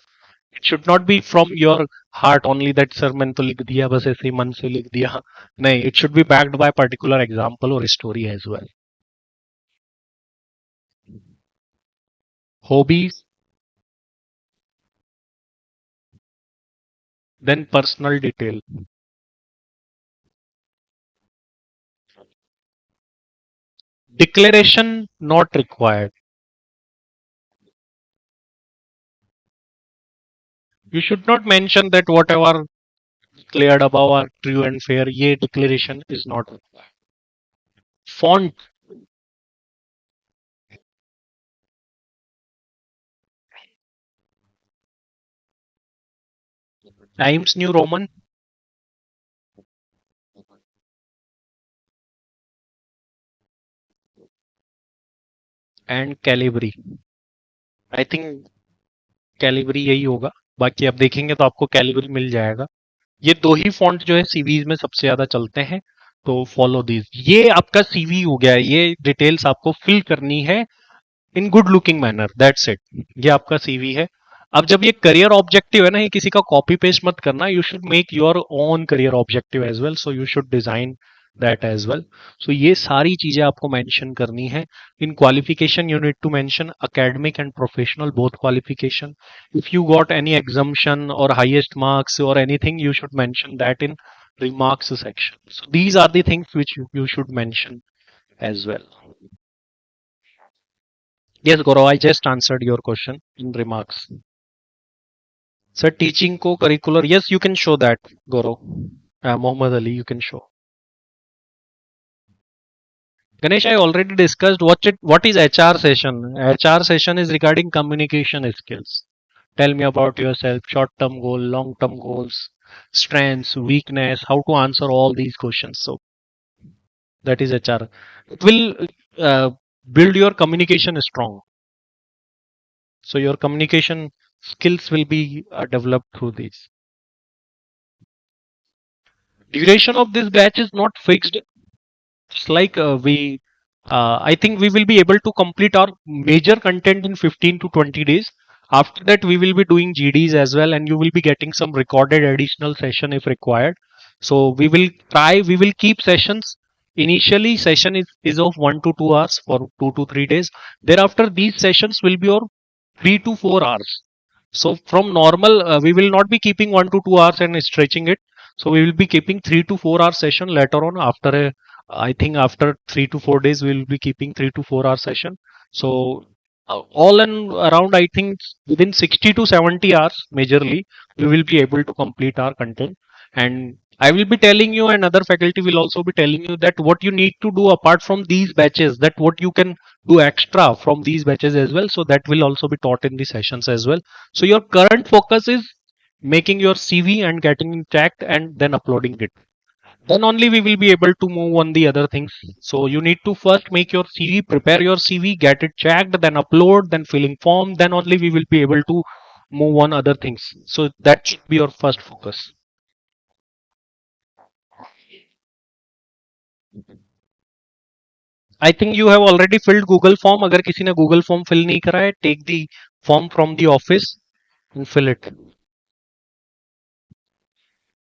It should not be from your heart only that sir मैंने तो लिख दिया बस ऐसे ही मन से लिख दिया. नहीं, it should be backed by particular example or story as well. Hobbies, then personal detail. Declaration not required. You should not mention that whatever declared above are true and fair. ये declaration is not required. Font, Times New Roman and Calibri. I think Calibri यही होगा. बाकी आप देखेंगे तो आपको Calibri मिल जाएगा. ये दो ही फॉन्ट जो है सीवीज में सबसे ज्यादा चलते हैं. तो फॉलो दिस. ये आपका सीवी हो गया. ये डिटेल्स आपको फिल करनी है in good looking manner. That's it. ये आपका सीवी है. अब जब ये करियर ऑब्जेक्टिव है ना, ये किसी का कॉपी पेस्ट मत करना. You should make your own career objective as well. So you should design that as well. So ये सारी चीजें आपको मेंशन करनी है. In qualification you need to mention academic and professional both qualification. If you got any exemption or highest marks or anything, you should mention that in remarks section. So these are the things which you should mention as well. Yes, Gaurav, I just answered your question in remarks. Sir, teaching co-curricular, yes, you can show that, Gaurav. Mohammad Ali, you can show. Ganesh, I already discussed what is HR session. HR session is regarding communication skills. Tell me about yourself, short-term goal, long-term goals, strengths, weakness, how to answer all these questions. So that is HR. It will build your communication strong. So your communication skills will be developed through these. Duration of this batch is not fixed. It's like I think we will be able to complete our major content in 15 to 20 days. After that, we will be doing GDs as well, and you will be getting some recorded additional session if required. So we will keep sessions. Initially, session is of 1 to 2 hours for 2 to 3 days. Thereafter, these sessions will be of 3 to 4 hours. So from normal, we will not be keeping 1 to 2 hours and stretching it. So we will be keeping 3 to 4 hour session later on. I think after 3 to 4 days, we will be keeping 3 to 4 hour session. So all and around, I think within 60 to 70 hours, majorly, we will be able to complete our content. And I will be telling you, and other faculty will also be telling you that what you need to do apart from these batches, that what you can do extra from these batches as well. So that will also be taught in the sessions as well. So your current focus is making your CV and getting it checked and then uploading it. Then only we will be able to move on the other things. So you need to first make your CV, prepare your CV, get it checked, then upload, then filling form. Then only we will be able to move on other things. So that should be your first focus. I think you have already filled Google form. अगर किसी ने Google form fill नहीं करा है, take the form from the office and fill it.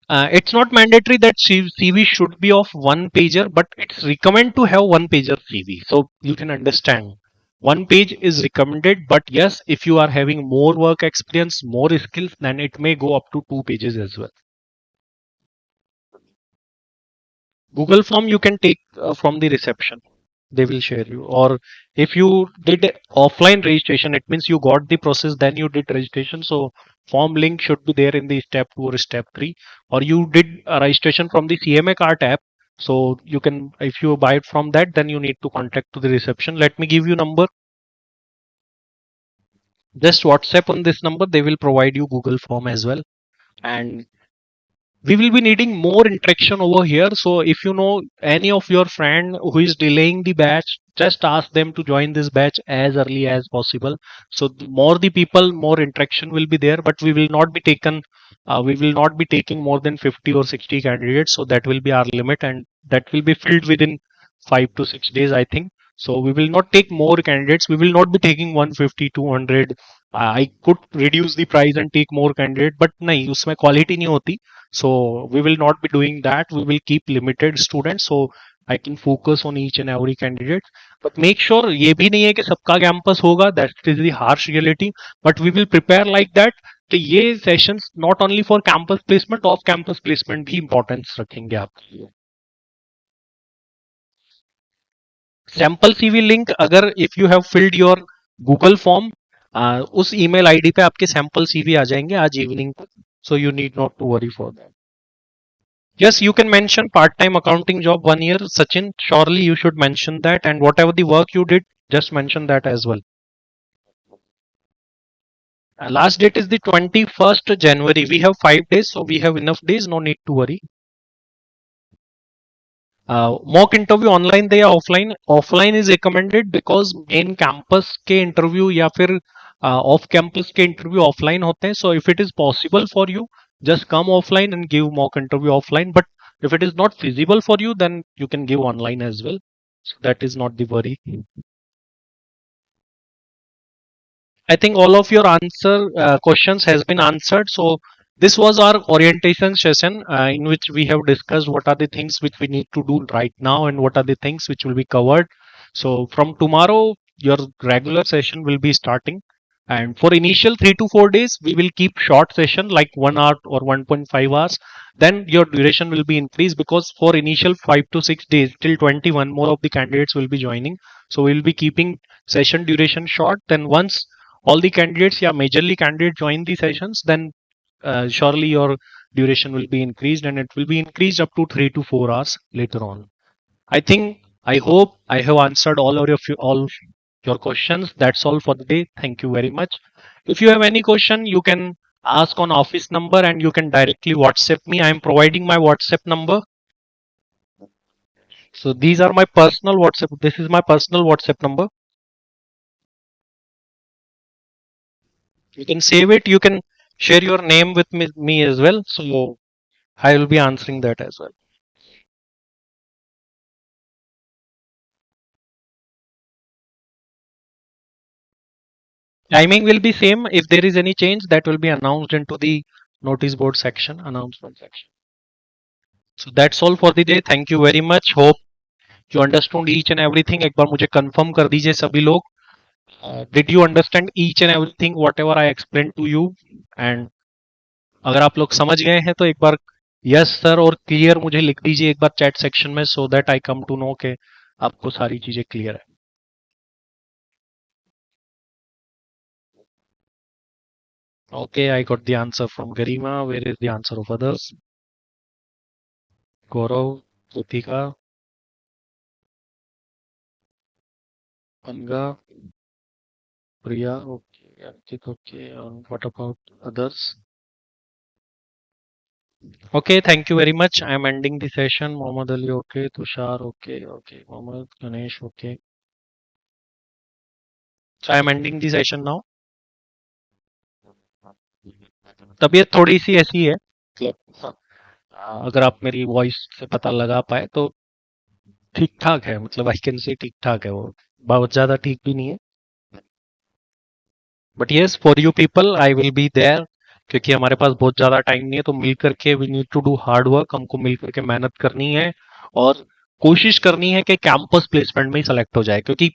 It's not mandatory that CV should be of one pager, but it's recommended to have one pager CV. So you can understand. One page is recommended, but yes, if you are having more work experience, more skills, then it may go up to 2 pages as well. Google form you can take from the reception. They will share you. Or if you did offline registration, it means you got the process, then you did registration. So form link should be there in the step 2 or step 3, or you did a registration from the CMA cart app. So you can, if you buy it from that, then you need to contact to the reception. Let me give you number. Just WhatsApp on this number. They will provide you Google form as well. And we will be needing more interaction over here. So if you know any of your friend who is delaying the batch, just ask them to join this batch as early as possible. So more the people, more interaction will be there. But we will not be taking more than 50 or 60 candidates. So that will be our limit, and that will be filled within 5 to 6 days, I think. So we will not take more candidates. We will not be taking 150, 200. I could reduce the price and take more candidate, but नहीं उसमें quality नहीं होती. So we will not be doing that. We will keep limited students, so I can focus on each and every candidate. But make sure ये भी नहीं है कि सबका campus होगा. That is the harsh reality. But we will prepare like that कि ये sessions not only for campus placement, off campus placement भी importance रखेंगे आपके लिए. सैम्पल सीवी लिंक, अगर if you have filled your Google form, उस email ID पे आपके सैम्पल सीवी आ जाएंगे आज इवनिंग तक. So you need not to worry for that. Yes, you can mention part-time accounting job 1 year, Sachin. Surely you should mention that, and whatever the work you did, just mention that as well. Last date is the 21st January. We have 5 days, so we have enough days. No need to worry. Mock interview online दे या offline. Offline is recommended because main campus के interview या फिर off campus के interview offline होते हैं. So if it is possible for you, just come offline and give mock interview offline. But if it is not feasible for you, then you can give online as well. So that is not the worry. I think all of your answer questions has been answered. So this was our orientation session in which we have discussed what are the things which we need to do right now and what are the things which will be covered. So from tomorrow, your regular session will be starting. And for initial 3 to 4 days, we will keep short session like 1 hour or 1.5 hours. Then your duration will be increased because for initial 5 to 6 days till 21, more of the candidates will be joining. So we'll be keeping session duration short. Then once all the candidates, yeah, majorly candidates join the sessions, then surely your duration will be increased, and it will be increased up to 3 to 4 hours later on. I hope I have answered all your questions. That's all for the day. Thank you very much. If you have any question, you can ask on office number and you can directly WhatsApp me. I am providing my WhatsApp number. So these are my personal WhatsApp. This is my personal WhatsApp number. You can save it. You can share your name with me as well. So I will be answering that as well. Timing will be same. If there is any change, that will be announced into the notice board section, announcement section. So that's all for the day. Thank you very much. Hope you understood each and everything. एक बार मुझे confirm कर दीजिए सभी लोग. Did you understand each and everything whatever I explained to you? And अगर आप लोग समझ गए हैं तो एक बार यस सर और क्लियर मुझे लिख दीजिए एक बार चैट सेक्शन में, so that I come to know के आपको सारी चीजें क्लियर है. Okay, I got the answer from Garima. Where is the answer of others? Gaurav, Kritika, Anga, Priya. Okay, Archit. Okay, and what about others? Okay, thank you very much. I am ending the session. Mohammad Ali. Okay, Tushar. Okay, okay. Mohammad Ganesh. Okay. So I am ending the session now. तबीयत थोड़ी सी ऐसी है, मतलब अगर आप मेरी voice से पता लगा पाए तो ठीक ठाक है, मतलब आई कैन से ठीक ठाक है, वो बहुत ज्यादा ठीक भी नहीं है. But yes, for you people I will be there, क्योंकि हमारे पास बहुत ज्यादा टाइम नहीं है. तो मिल करके we need to do hard work. हमको मिल करके मेहनत करनी है और कोशिश करनी है कि कैंपस प्लेसमेंट में ही सेलेक्ट हो जाए, क्योंकि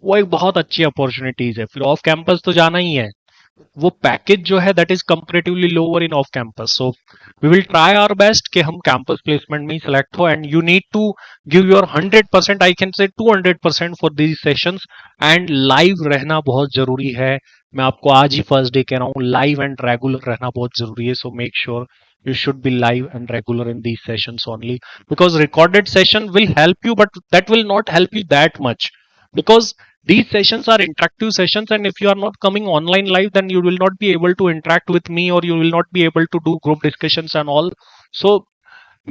वो एक बहुत अच्छी अपॉर्चुनिटीज है. फिर ऑफ कैंपस तो जाना ही है, वो पैकेज जो है that is comparatively lower in off campus. So we will try our best कि हम कैंपस प्लेसमेंट में ही सिलेक्ट हो, and you need to give your 100%, I can say 200% for these sessions. And live रहना बहुत जरूरी है. मैं आपको आज ही फर्स्ट डे कह रहा हूँ, लाइव एंड रेगुलर रहना बहुत जरूरी है. So make sure you should be live and regular in these sessions only, because recorded session will help you, but that will not help you that much, because these sessions are interactive sessions, and if you are not coming online live, then you will not be able to interact with me, or you will not be able to do group discussions and all. So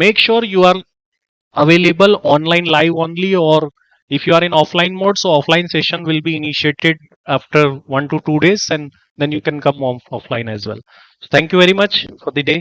make sure you are available online live only, or if you are in offline mode, so offline session will be initiated after 1 to 2 days, and then you can come offline as well. So thank you very much for the day.